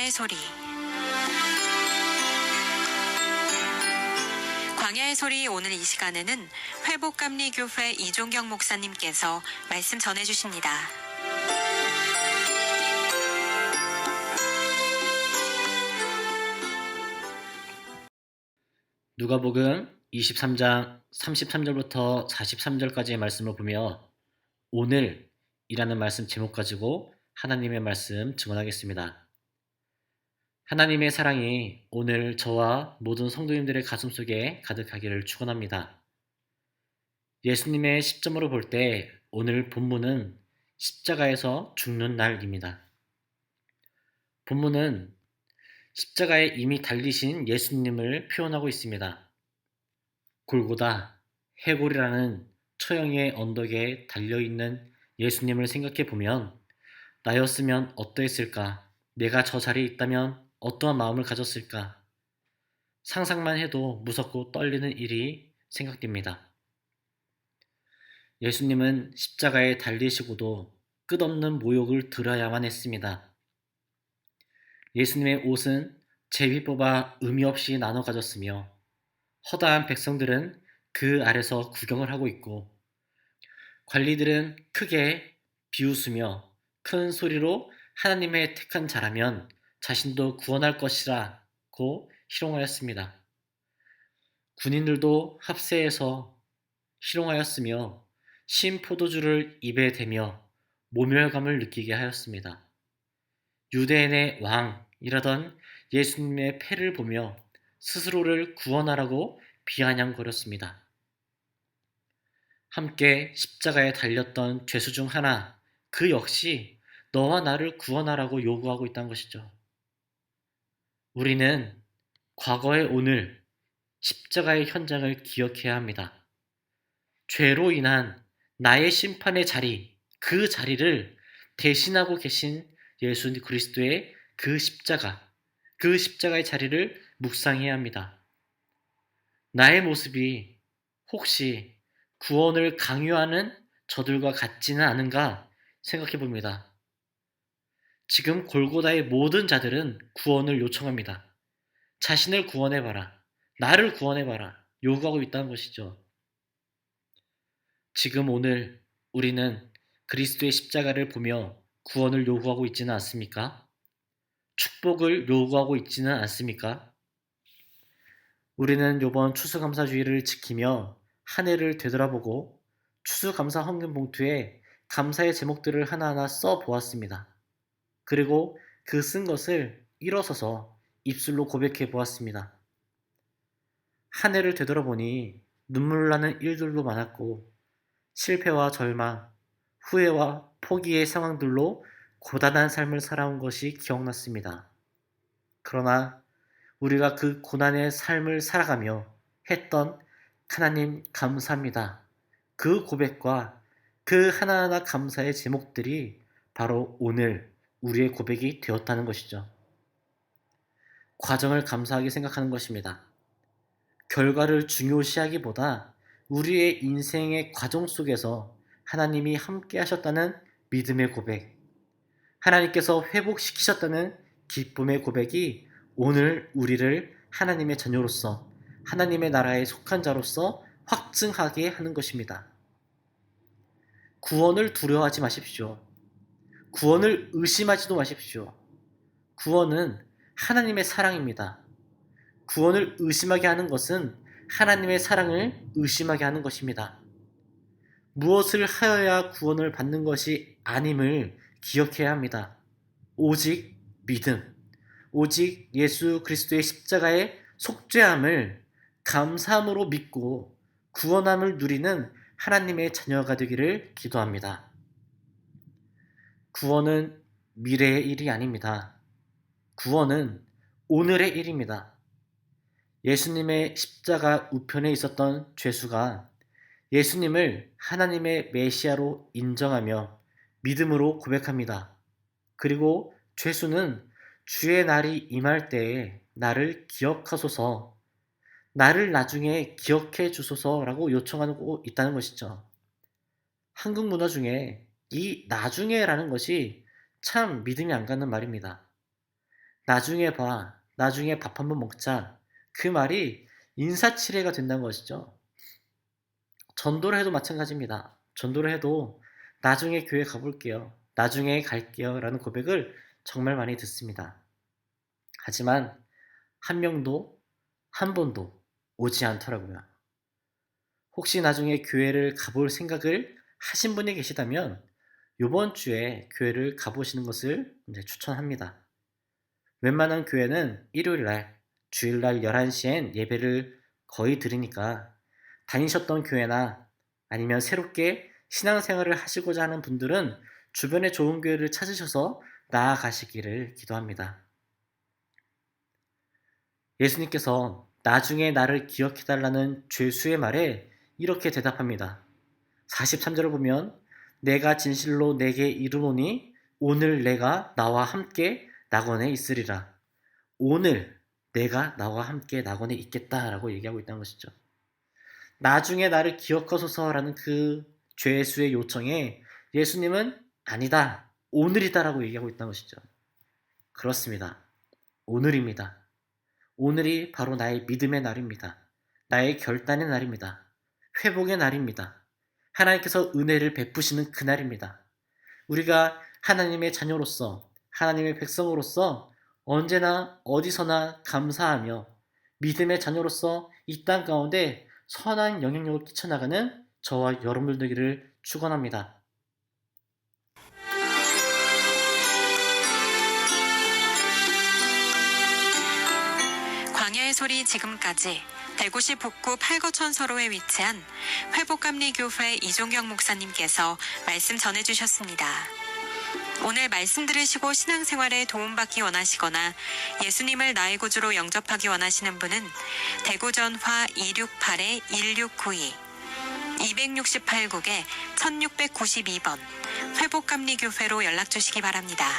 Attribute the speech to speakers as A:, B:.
A: 광야의 소리. 광야의 소리 오늘 이 시간에는 회복감리교회 이종경 목사님께서 말씀 전해주십니다.
B: 누가복음 23장 33절부터 43절까지의 말씀을 보며 오늘이라는 말씀 제목 가지고 하나님의 말씀 증언하겠습니다. 하나님의 사랑이 오늘 저와 모든 성도님들의 가슴 속에 가득하기를 축원합니다. 예수님의 시점으로 볼 때 오늘 본문은 십자가에서 죽는 날입니다. 본문은 십자가에 이미 달리신 예수님을 표현하고 있습니다. 골고다, 해골이라는 처형의 언덕에 달려있는 예수님을 생각해 보면 나였으면 어떠했을까? 내가 저 자리에 있다면 어떠한 마음을 가졌을까? 상상만 해도 무섭고 떨리는 일이 생각됩니다. 예수님은 십자가에 달리시고도 끝없는 모욕을 들어야만 했습니다. 예수님의 옷은 제비 뽑아 의미 없이 나눠 가졌으며 허다한 백성들은 그 아래서 구경을 하고 있고 관리들은 크게 비웃으며 큰 소리로 하나님의 택한 자라면 자신도 구원할 것이라고 희롱하였습니다. 군인들도 합세해서 희롱하였으며 신 포도주를 입에 대며 모멸감을 느끼게 하였습니다. 유대인의 왕이라던 예수님의 패를 보며 스스로를 구원하라고 비아냥거렸습니다. 함께 십자가에 달렸던 죄수 중 하나, 그 역시 너와 나를 구원하라고 요구하고 있다는 것이죠. 우리는 과거의 오늘, 십자가의 현장을 기억해야 합니다. 죄로 인한 나의 심판의 자리, 그 자리를 대신하고 계신 예수 그리스도의 그 십자가의 자리를 묵상해야 합니다. 나의 모습이 혹시 구원을 강요하는 저들과 같지는 않은가 생각해 봅니다. 지금 골고다의 모든 자들은 구원을 요청합니다. 자신을 구원해봐라. 나를 구원해봐라. 요구하고 있다는 것이죠. 지금 오늘 우리는 그리스도의 십자가를 보며 구원을 요구하고 있지는 않습니까? 축복을 요구하고 있지는 않습니까? 우리는 이번 추수감사주의를 지키며 한 해를 되돌아보고 추수감사 헌금 봉투에 감사의 제목들을 하나하나 써 보았습니다. 그리고 그 쓴 것을 일어서서 입술로 고백해 보았습니다. 한 해를 되돌아보니 눈물 나는 일들도 많았고 실패와 절망, 후회와 포기의 상황들로 고단한 삶을 살아온 것이 기억났습니다. 그러나 우리가 그 고난의 삶을 살아가며 했던 하나님 감사합니다. 그 고백과 그 하나하나 감사의 제목들이 바로 오늘 우리의 고백이 되었다는 것이죠. 과정을 감사하게 생각하는 것입니다. 결과를 중요시하기보다 우리의 인생의 과정 속에서 하나님이 함께 하셨다는 믿음의 고백, 하나님께서 회복시키셨다는 기쁨의 고백이 오늘 우리를 하나님의 자녀로서 하나님의 나라에 속한 자로서 확증하게 하는 것입니다. 구원을 두려워하지 마십시오. 구원을 의심하지도 마십시오. 구원은 하나님의 사랑입니다. 구원을 의심하게 하는 것은 하나님의 사랑을 의심하게 하는 것입니다. 무엇을 하여야 구원을 받는 것이 아님을 기억해야 합니다. 오직 믿음, 오직 예수 그리스도의 십자가의 속죄함을 감사함으로 믿고 구원함을 누리는 하나님의 자녀가 되기를 기도합니다. 구원은 미래의 일이 아닙니다. 구원은 오늘의 일입니다. 예수님의 십자가 우편에 있었던 죄수가 예수님을 하나님의 메시아로 인정하며 믿음으로 고백합니다. 그리고 죄수는 주의 날이 임할 때에 나를 기억하소서, 나를 나중에 기억해 주소서라고 요청하고 있다는 것이죠. 한국 문화 중에 이 나중에라는 것이 참 믿음이 안 가는 말입니다. 나중에 봐, 나중에 밥 한번 먹자. 그 말이 인사치레가 된다는 것이죠. 전도를 해도 마찬가지입니다. 전도를 해도 나중에 교회 가볼게요. 나중에 갈게요. 라는 고백을 정말 많이 듣습니다. 하지만 한 명도 한 번도 오지 않더라고요. 혹시 나중에 교회를 가볼 생각을 하신 분이 계시다면 이번 주에 교회를 가보시는 것을 추천합니다. 웬만한 교회는 일요일날, 주일날 11시엔 예배를 거의 드리니까 다니셨던 교회나 아니면 새롭게 신앙생활을 하시고자 하는 분들은 주변에 좋은 교회를 찾으셔서 나아가시기를 기도합니다. 예수님께서 나중에 나를 기억해달라는 죄수의 말에 이렇게 대답합니다. 43절을 보면 내가 진실로 내게 이르노니 오늘 내가 나와 함께 낙원에 있으리라. 오늘 내가 나와 함께 낙원에 있겠다라고 얘기하고 있다는 것이죠. 나중에 나를 기억하소서라는 그 죄수의 요청에 예수님은 아니다, 오늘이다라고 얘기하고 있다는 것이죠. 그렇습니다. 오늘입니다. 오늘이 바로 나의 믿음의 날입니다. 나의 결단의 날입니다. 회복의 날입니다. 하나님께서 은혜를 베푸시는 그날입니다. 우리가 하나님의 자녀로서, 하나님의 백성으로서 언제나 어디서나 감사하며 믿음의 자녀로서 이 땅 가운데 선한 영향력을 끼쳐나가는 저와 여러분들 되기를 축원합니다.
A: 광야의 소리 지금까지 대구시 북구 팔거천서로에 위치한 회복감리교회 이종경 목사님께서 말씀 전해주셨습니다. 오늘 말씀 들으시고 신앙생활에 도움받기 원하시거나 예수님을 나의 구주로 영접하기 원하시는 분은 대구전화 268-1692 268국에 1692번 회복감리교회로 연락주시기 바랍니다.